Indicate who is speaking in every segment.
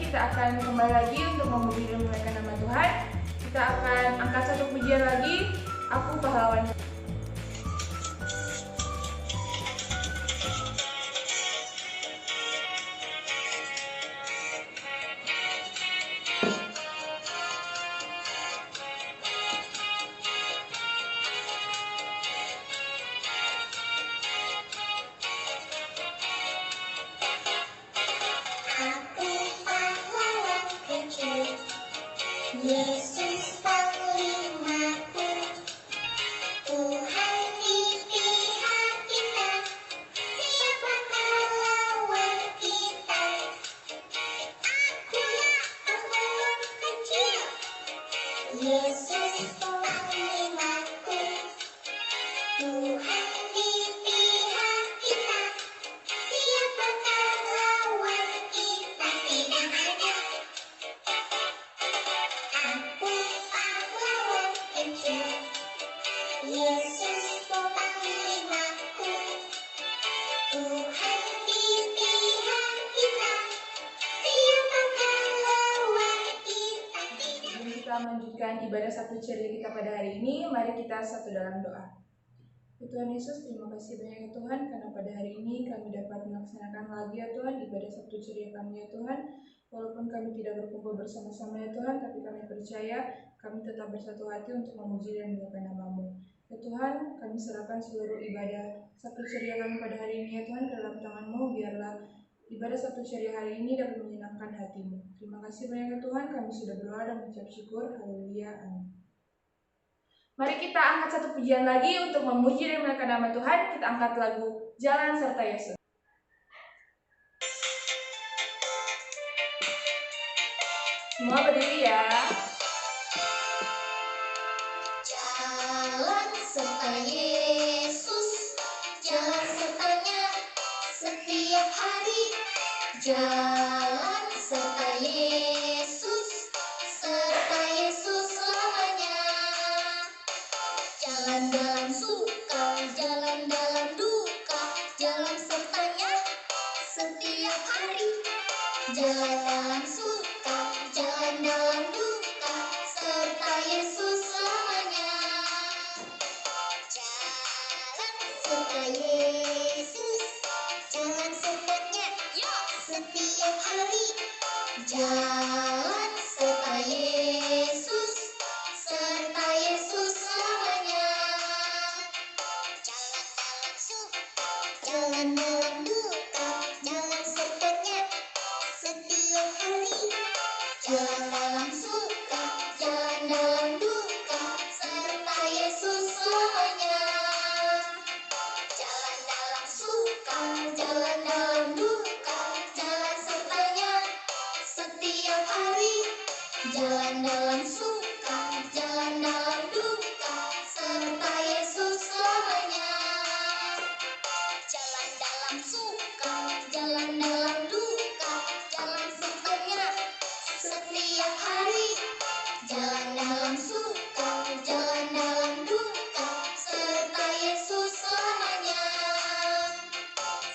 Speaker 1: kita akan kembali lagi untuk memuji dan memuliakan nama Tuhan. Kita akan angkat satu pujian lagi, Aku Pahlawan.
Speaker 2: Yesus Panglimaku, Tuhan di pihak kita, siapakah lawan kita? Akulah pahlawan kecil, Yesus Panglimaku, Tuhan di pihak kita, siapakah lawan kita? Tidak ada. Aku pahlawan kecil, Yesus Panglimaku, Tuhan di pihak kita, siapakah lawan kita?
Speaker 1: Sebelum kita melanjutkan ibadah satu ceria kita pada hari ini, mari kita satu dalam doa. Ya Tuhan Yesus, terima kasih banyak ya Tuhan, karena pada hari ini kami dapat melaksanakan lagi ya Tuhan ibadah Sabtu ceria kami ya Tuhan. Walaupun kami tidak berkumpul bersama-sama ya Tuhan, tapi kami percaya kami tetap bersatu hati untuk memuji dan memuliakan nama-Mu. Ya Tuhan, kami serahkan seluruh ibadah Sabtu ceria kami pada hari ini ya Tuhan ke dalam tangan-Mu, biarlah ibadah Sabtu ceria hari ini dapat menyenangkan hati-Mu. Terima kasih banyak ya Tuhan, kami sudah berdoa dan mengucap syukur. Haleluya, amin. Mari kita angkat satu pujian lagi untuk memuji dan memuliakan nama Tuhan. Kita angkat lagu Jalan Serta Yesus. Semua berdiri ya.
Speaker 2: Jalan serta Yesus, jalan sertanya setiap hari. Jalan serta Yesus selamanya. Jalan dalam suka, jalan dalam duka, jalan sertanya setiap hari. Jalan dalam suka, jalan dalam duka, serta Yesus selamanya. Jalan serta Yesus, jalan sertanya setiap hari. Jalan serta Yesus, serta Yesus selamanya. Jalan dalam suka, jalan dalam duka, jalan sertanya setiap hari. Jalan dalam suka, jalan dalam duka, serta Yesus selamanya. Jalan dalam suka, jalan dalam duka, jalan sertanya setiap hari. Jalan dalam suka, jalan dalam duka, serta Yesus selamanya. Jalan dalam suka, jalan dalam duka, jalan sertanya setiap hari. Jalan dalam suka, jalan dalam duka, serta Yesus selamanya.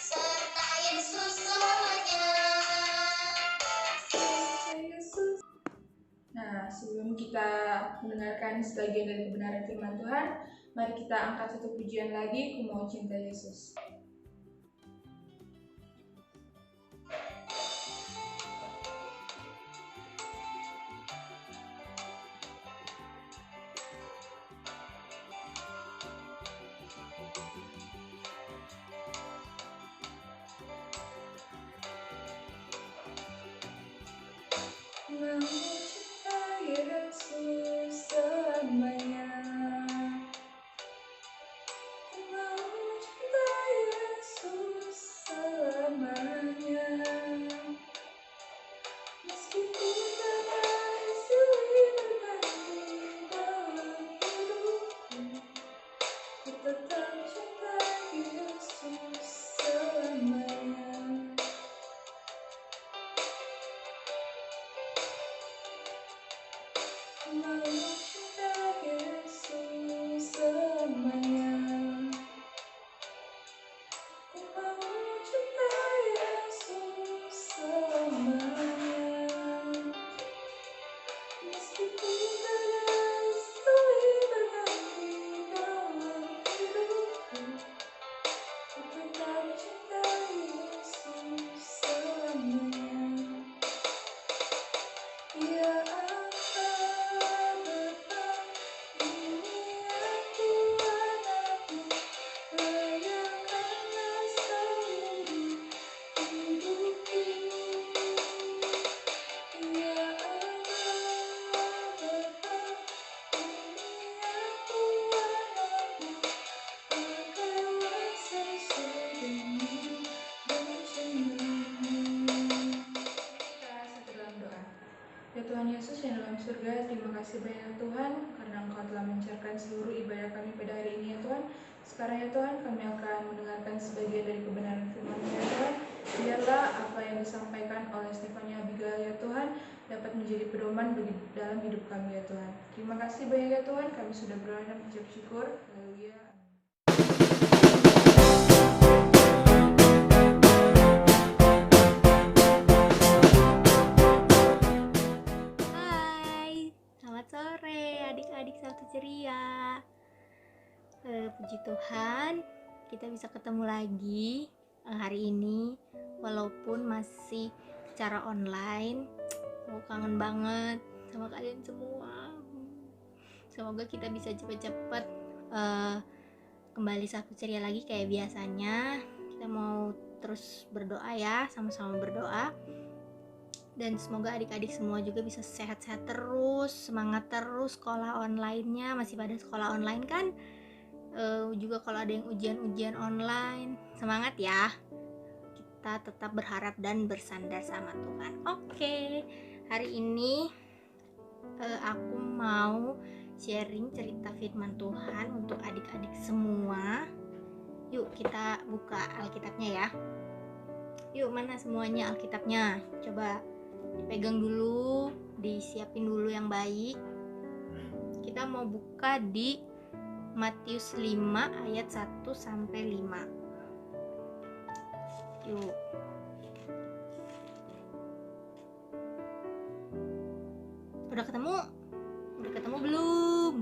Speaker 2: Serta Yesus selamanya.
Speaker 1: Nah, sebelum kita mendengarkan sebagian dari kebenaran firman Tuhan, mari kita angkat satu pujian lagi, Ku Mau Cinta Yesus. Mau cinta Yesus selamanya. Mau cinta Yesus selamanya. Meski kita harus silih berganti dalam hidupku, ku tetap cinta Yesus selamanya. Ya Tuhan Yesus yang dalam surga, terima kasih banyak ya Tuhan, karena Engkau telah mencerahkan seluruh ibadah kami pada hari ini ya Tuhan. Sekarang ya Tuhan, kami akan mendengarkan sebagian dari kebenaran firman ya Tuhan. Biarlah apa yang disampaikan oleh Stefania Abigail ya Tuhan, dapat menjadi pedoman dalam hidup kami ya Tuhan. Terima kasih banyak ya Tuhan, kami sudah berdoa dan mengucap syukur. Haleluya.
Speaker 3: Hai, selamat sore adik-adik satu ceria. Puji Tuhan, kita bisa ketemu lagi hari ini, walaupun masih secara online. Aku kangen banget sama kalian semua. Semoga kita bisa cepet-cepet kembali satu ceria lagi kayak biasanya. Kita mau terus berdoa ya, sama-sama berdoa. Dan semoga adik-adik semua juga bisa sehat-sehat terus, semangat terus sekolah online-nya. Masih pada sekolah online kan? Juga kalau ada yang ujian-ujian online, semangat ya. Kita tetap berharap dan bersandar sama Tuhan. Oke, hari ini aku mau sharing cerita firman Tuhan untuk adik-adik semua. Yuk kita buka Alkitabnya ya. Yuk, mana semuanya Alkitabnya? Coba dipegang dulu, disiapin dulu yang baik. Kita mau buka di Matius 5 ayat 1 sampai 5. Yuk. Udah ketemu? Udah ketemu belum?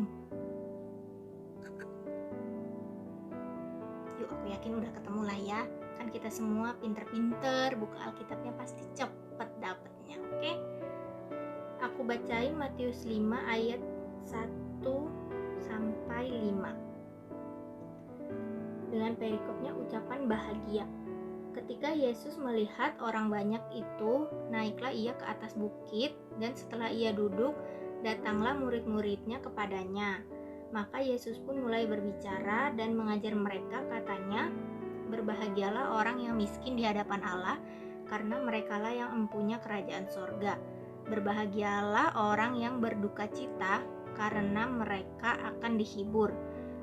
Speaker 3: Yuk, aku yakin udah ketemu lah ya. Kan kita semua pinter-pinter, buka Alkitabnya pasti cepet dapetnya, oke? Aku bacain Matius 5 ayat 1 sampai 5. Dengan perikopnya ucapan bahagia. Ketika Yesus melihat orang banyak itu, naiklah ia ke atas bukit, dan setelah ia duduk, datanglah murid-muridnya kepadanya. Maka Yesus pun mulai berbicara dan mengajar mereka, katanya, berbahagialah orang yang miskin di hadapan Allah, karena merekalah yang empunya kerajaan sorga. Berbahagialah orang yang berduka cita, karena mereka akan dihibur.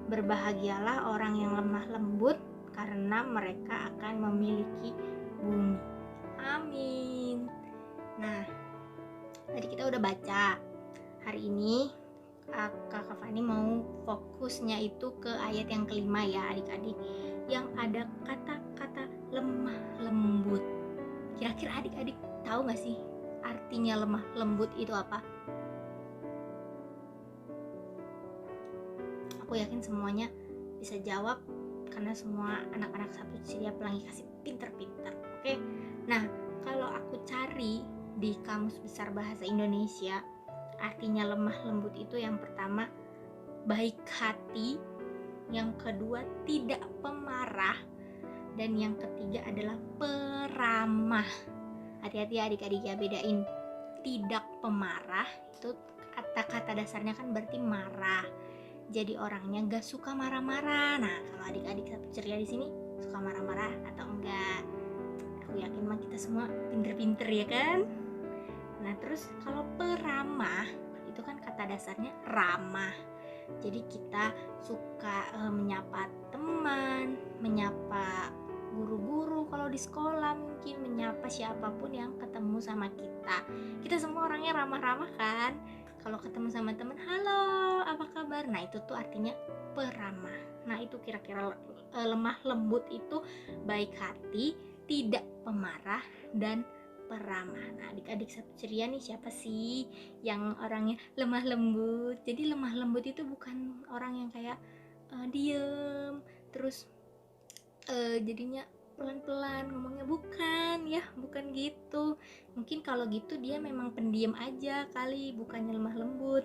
Speaker 3: Berbahagialah orang yang lemah lembut, karena mereka akan memiliki bumi. Amin. Nah, tadi kita udah baca. Hari ini Kakak Fani mau fokusnya itu ke ayat yang kelima ya adik-adik, yang ada kata-kata lemah lembut. Kira-kira adik-adik tahu gak sih artinya lemah lembut itu apa? Aku yakin semuanya bisa jawab, karena semua anak-anak satu ceria pelangi kasih pinter-pinter. Oke? Nah, kalau aku cari di Kamus Besar Bahasa Indonesia, artinya lemah lembut itu yang pertama baik hati, yang kedua tidak pemarah, dan yang ketiga adalah peramah. Hati-hati adik-adik ya, bedain. Tidak pemarah itu kata-kata dasarnya kan berarti marah. Jadi orangnya gak suka marah-marah. Nah, kalau adik-adik satu ceria di sini suka marah-marah atau enggak? Aku yakin mah kita semua pinter-pinter ya kan? Nah, terus kalau peramah itu kan kata dasarnya ramah. Jadi kita suka menyapa teman, menyapa guru-guru kalau di sekolah, mungkin menyapa siapapun yang ketemu sama kita. Kita semua orangnya ramah-ramah kan? Kalau ketemu sama teman, halo, apa kabar? Nah, itu tuh artinya peramah. Nah, itu kira-kira lemah lembut itu baik hati, tidak pemarah, dan peramah. Nah, adik-adik satu ceria nih, siapa sih yang orangnya lemah lembut? Jadi lemah lembut itu bukan orang yang kayak diem terus jadinya pelan-pelan ngomongnya, bukan gitu. Mungkin kalau gitu dia memang pendiam aja kali, bukannya lemah lembut.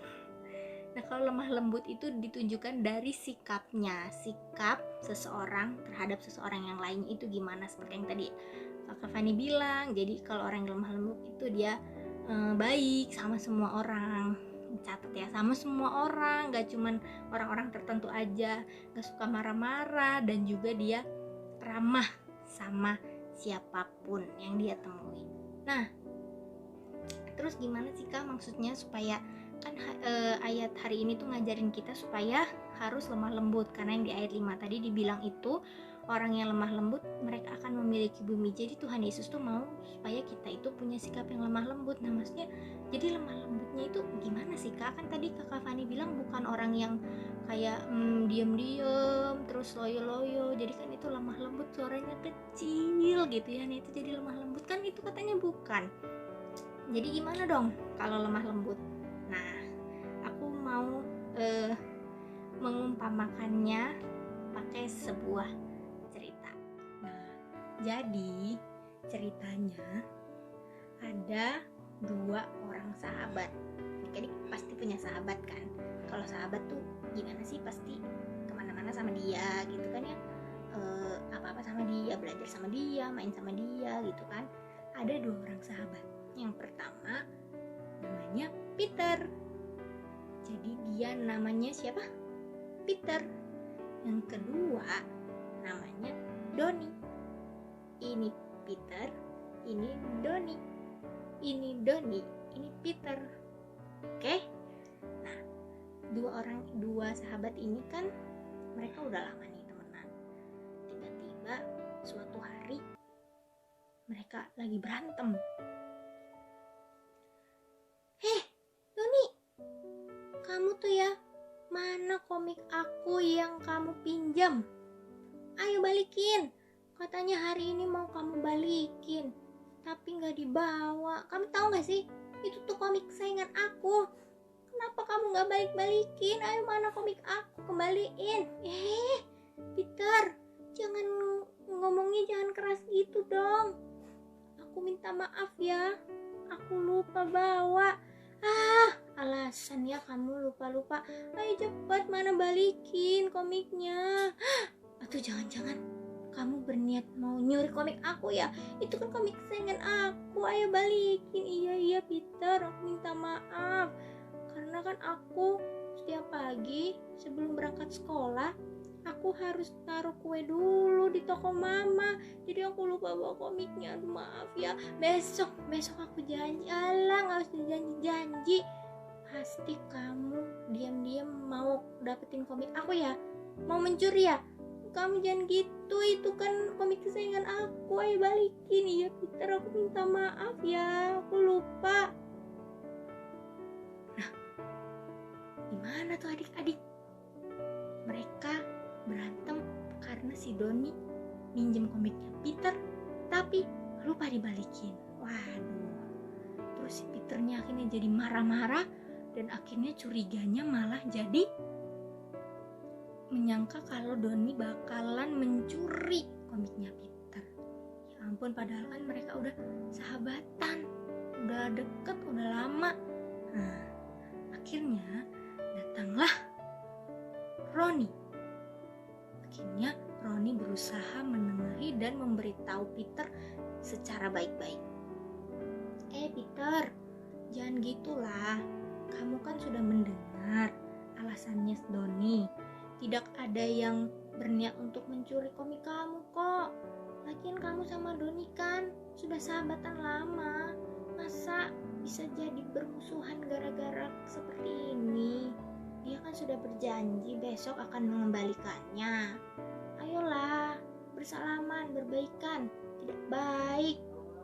Speaker 3: Nah, kalau lemah lembut itu ditunjukkan dari sikapnya, sikap seseorang terhadap seseorang yang lain itu gimana, seperti yang tadi Kak Fani bilang. Jadi kalau orang yang lemah lembut itu dia baik sama semua orang. Catat ya, sama semua orang, gak cuman orang-orang tertentu aja, gak suka marah-marah, dan juga dia ramah sama siapapun yang dia temui. Nah, Terus gimana sih Kak maksudnya supaya kan ayat hari ini tuh ngajarin kita supaya harus lemah lembut, karena yang di ayat 5 tadi dibilang itu orang yang lemah lembut mereka akan memiliki bumi. Jadi Tuhan Yesus tuh mau supaya kita itu punya sikap yang lemah lembut. Nah maksudnya jadi lemah lembutnya itu gimana sih Kak? Kan tadi Kakak Fani bilang bukan orang yang kayak diam-diam terus loyo-loyo, jadi kan itu lemah lembut, suaranya kecil gitu ya. Nah itu jadi lemah lembut kan, itu katanya bukan. Jadi gimana dong kalau lemah lembut? Nah aku mau mengumpamakannya pakai sebuah cerita. Nah jadi ceritanya ada 2 orang sahabat. Jadi pasti punya sahabat kan. Kalau sahabat tuh gimana sih, pasti kemana-mana sama dia gitu kan ya, apa-apa sama dia, belajar sama dia, main sama dia gitu kan. Ada 2 orang sahabat. Yang pertama namanya Peter. Jadi dia namanya siapa? Peter. Yang kedua namanya Doni. Ini Peter, ini Doni. Ini Doni, ini Peter. Oke? Nah, 2 sahabat ini kan mereka udah lama nih temenan. Tiba-tiba suatu hari mereka lagi berantem. Doni, kamu tuh ya, mana komik aku yang kamu pinjam? Ayo balikin. Katanya hari ini mau kamu balikin, tapi gak dibawa. Kamu tahu gak sih, itu tuh komik kesayangan aku. Kenapa kamu gak balik-balikin? Ayo mana komik aku, kembaliin. Peter, jangan ngomongnya jangan keras gitu dong. Aku minta maaf ya, aku lupa bawa. Alasan ya kamu lupa-lupa. Ayo cepat, mana balikin komiknya. Atau jangan-jangan kamu berniat mau nyuri komik aku ya? Itu kan komik kesayangan aku. Ayo balikin. Iya Peter, aku minta maaf. Karena kan aku setiap pagi sebelum berangkat sekolah, aku harus taruh kue dulu di toko mama. Jadi aku lupa bawa komiknya. Aduh maaf ya. Besok aku janji. Alah, gak usah janji-janji. Pasti kamu diam-diam mau dapetin komik aku ya? Mau mencuri ya? Kamu jangan gitu, itu kan komik kesayangan aku. Ayo balikin. Iya Peter, aku minta maaf ya, aku lupa. Nah, gimana tuh adik-adik? Mereka berantem karena si Doni minjem komiknya Peter tapi lupa dibalikin. Waduh, terus si Peternya akhirnya jadi marah-marah, dan akhirnya curiganya malah jadi menyangka kalau Doni bakalan mencuri komiknya Peter. Ya ampun, padahal kan mereka udah sahabatan, udah deket, udah lama. Nah, akhirnya datanglah Roni. Akhirnya Roni berusaha menengahi dan memberitahu Peter secara baik-baik. Peter, jangan gitulah. Kamu kan sudah mendengar alasannya Doni. Tidak ada yang berniat untuk mencuri komik kamu kok. Lagian kamu sama Doni kan sudah sahabatan lama. Masa bisa jadi bermusuhan gara-gara seperti ini? Dia kan sudah berjanji besok akan mengembalikannya. Ayolah, bersalaman, berbaikan. Tidak baik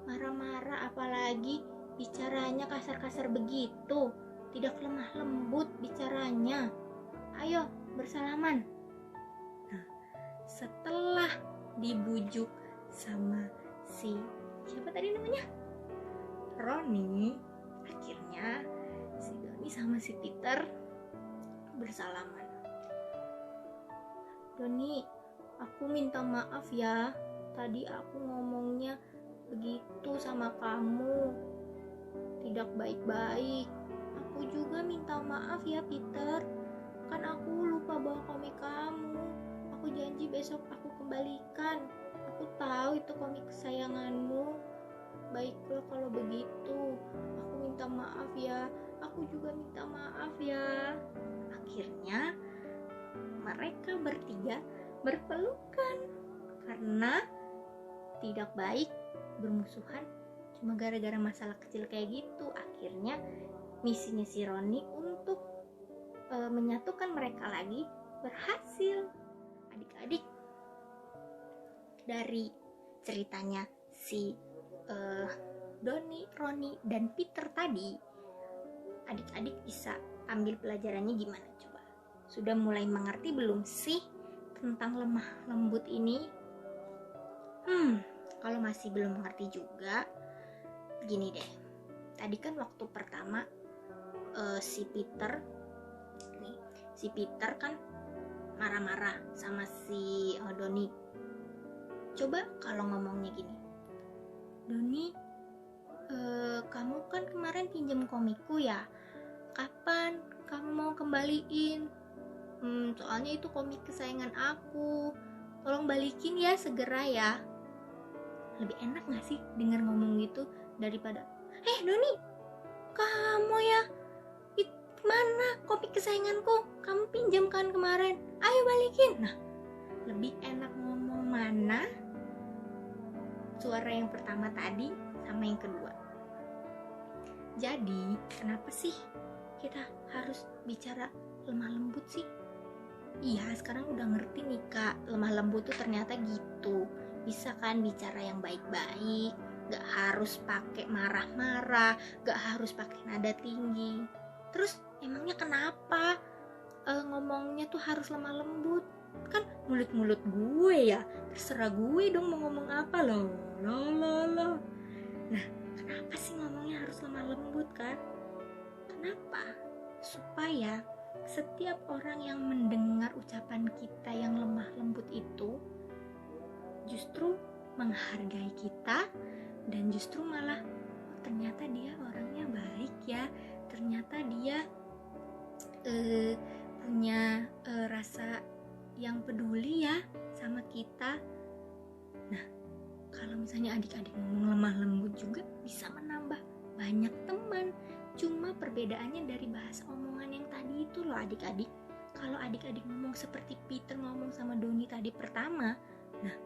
Speaker 3: marah-marah, apalagi bicaranya kasar-kasar begitu. Tidak lemah lembut bicaranya. Ayo bersalaman. Nah, setelah dibujuk sama siapa tadi namanya? Roni, akhirnya si Doni sama si Peter bersalaman. Doni, aku minta maaf ya. Tadi aku ngomongnya begitu sama kamu. Tidak baik-baik. Aku juga minta maaf ya Peter. Kan aku lupa bawa komik kamu. Aku janji besok aku kembalikan. Aku tahu itu komik kesayanganmu. Baiklah kalau begitu. Aku minta maaf ya. Aku juga minta maaf ya. Akhirnya mereka bertiga berpelukan karena tidak baik bermusuhan Cuma gara-gara masalah kecil kayak gitu, akhirnya misinya si Roni untuk menyatukan mereka lagi berhasil. Adik-adik, dari ceritanya si Doni, Roni, dan Peter tadi, adik-adik bisa ambil pelajarannya gimana coba? Sudah mulai mengerti belum sih tentang lemah lembut ini? Kalau masih belum mengerti juga, gini deh. Tadi kan waktu pertama si Peter kan marah-marah sama si Doni. Coba kalau ngomongnya gini, Doni, kamu kan kemarin pinjam komikku ya, kapan kamu mau kembaliin? Soalnya itu komik kesayangan aku, tolong balikin ya segera ya. Lebih enak gak sih dengar ngomong gitu daripada Doni, kamu ya, mana komik kesayanganku, kamu pinjam kan kemarin, ayo balikin. Nah, lebih enak ngomong mana suara yang pertama tadi sama yang kedua. Jadi kenapa sih kita harus bicara lemah lembut sih? Iya, sekarang udah ngerti nih Kak, lemah lembut tuh ternyata gitu. Bisa kan bicara yang baik-baik, gak harus pakai marah-marah, gak harus pakai nada tinggi. Terus emangnya kenapa ngomongnya tuh harus lemah lembut? Kan mulut-mulut gue ya, terserah gue dong mau ngomong apa loh. Nah, kenapa sih ngomongnya harus lemah lembut kan? Kenapa? Supaya setiap orang yang mendengar ucapan kita yang lemah lembut itu justru menghargai kita, dan justru malah ternyata dia orangnya baik ya, ternyata dia punya rasa yang peduli ya sama kita. Nah, kalau misalnya adik-adik ngomong lemah lembut juga bisa menambah banyak teman. Cuma perbedaannya dari bahasa omongan yang tadi itu loh adik-adik. Kalau adik-adik ngomong seperti Peter ngomong sama Doni tadi pertama, nah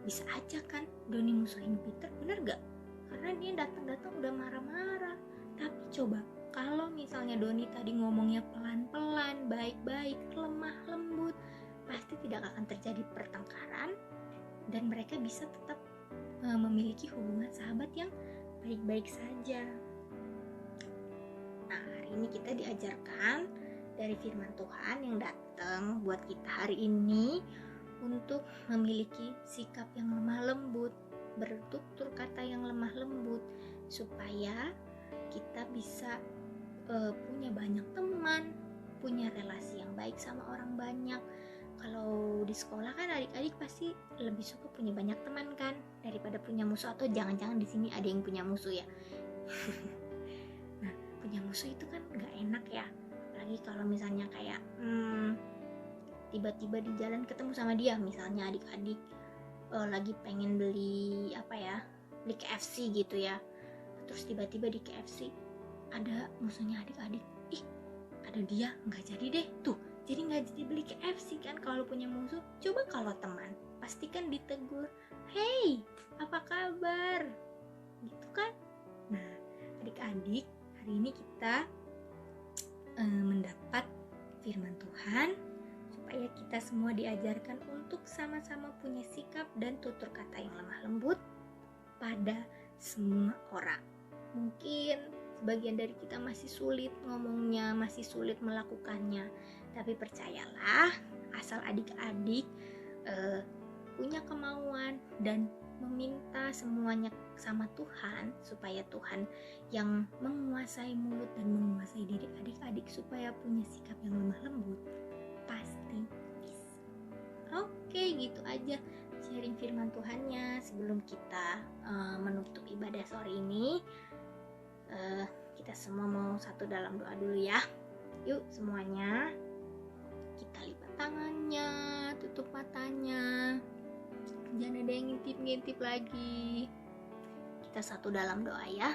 Speaker 3: bisa aja kan Doni musuhin Peter, bener gak? Karena dia datang-datang udah marah-marah. Tapi coba kalau misalnya Doni tadi ngomongnya pelan-pelan, baik-baik, lemah lembut, pasti tidak akan terjadi pertengkaran dan mereka bisa tetap memiliki hubungan sahabat yang baik-baik saja. Nah, hari ini kita diajarkan dari firman Tuhan yang datang buat kita hari ini untuk memiliki sikap yang lemah lembut, bertutur kata yang lemah lembut, supaya kita bisa punya banyak teman, punya relasi yang baik sama orang banyak. Kalau di sekolah kan adik-adik pasti lebih suka punya banyak teman kan daripada punya musuh, atau jangan-jangan di sini ada yang punya musuh ya. Nah, punya musuh itu kan nggak enak ya, apalagi kalau misalnya kayak tiba-tiba di jalan ketemu sama dia, misalnya adik-adik lagi pengen beli beli KFC gitu ya, terus tiba-tiba di KFC ada musuhnya adik-adik, ada dia, nggak jadi deh tuh, jadi nggak jadi beli KFC kan kalau punya musuh. Coba kalau teman, pasti kan ditegur, hey apa kabar, gitu kan. Nah adik-adik, hari ini kita mendapat firman Tuhan supaya kita semua diajarkan untuk sama-sama punya sikap dan tutur kata yang lemah lembut pada semua orang. Mungkin sebagian dari kita masih sulit ngomongnya, masih sulit melakukannya, tapi percayalah, asal adik-adik punya kemauan dan meminta semuanya sama Tuhan, supaya Tuhan yang menguasai mulut dan menguasai diri adik-adik supaya punya sikap yang lemah lembut, pasti bisa. Oke, gitu aja sharing firman Tuhannya. Sebelum kita menutup ibadah sore ini, kita semua mau satu dalam doa dulu ya. Yuk semuanya, kita lipat tangannya, tutup matanya, jangan ada yang ngintip-ngintip lagi. Kita satu dalam doa ya.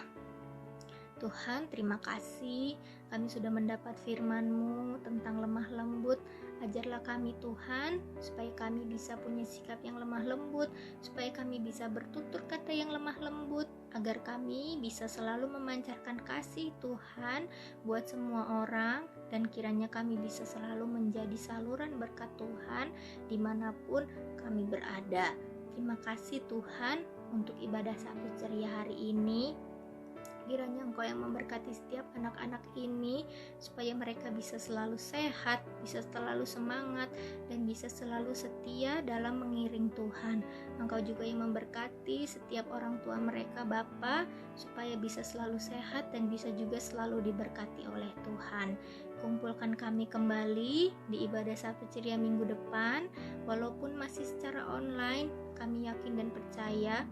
Speaker 3: Tuhan, terima kasih kami sudah mendapat firman-Mu tentang lemah lembut. Ajarlah kami Tuhan, supaya kami bisa punya sikap yang lemah lembut, supaya kami bisa bertutur kata yang lemah lembut, agar kami bisa selalu memancarkan kasih Tuhan buat semua orang, dan kiranya kami bisa selalu menjadi saluran berkat Tuhan dimanapun kami berada. Terima kasih Tuhan untuk ibadah Sabtu ceria hari ini. Kiranya Engkau yang memberkati setiap anak-anak ini supaya mereka bisa selalu sehat, bisa selalu semangat, dan bisa selalu setia dalam mengiring Tuhan. Engkau juga yang memberkati setiap orang tua mereka Bapa supaya bisa selalu sehat dan bisa juga selalu diberkati oleh Tuhan. Kumpulkan kami kembali di ibadah Sabtu ceria minggu depan, walaupun masih secara online. Kami yakin dan percaya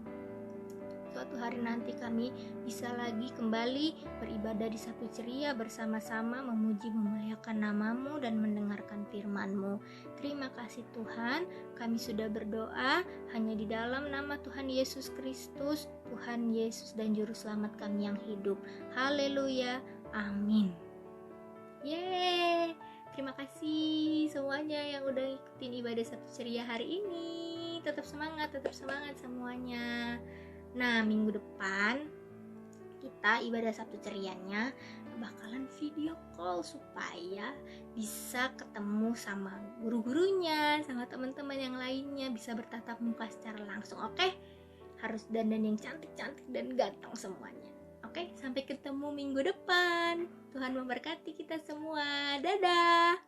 Speaker 3: suatu hari nanti kami bisa lagi kembali beribadah di Sabtu ceria bersama-sama, memuji memuliakan nama-Mu dan mendengarkan firman-Mu. Terima kasih Tuhan, kami sudah berdoa hanya di dalam nama Tuhan Yesus Kristus, Tuhan Yesus dan Juru Selamat kami yang hidup. Haleluya, amin. Yeay, terima kasih semuanya yang udah ikutin ibadah Sabtu ceria hari ini. Tetap semangat semuanya. Nah, minggu depan kita ibadah Sabtu cerianya bakalan video call supaya bisa ketemu sama guru-gurunya, sama teman-teman yang lainnya, bisa bertatap muka secara langsung. Oke? Harus dandan yang cantik-cantik dan ganteng semuanya. Oke, sampai ketemu minggu depan. Tuhan memberkati kita semua. Dadah.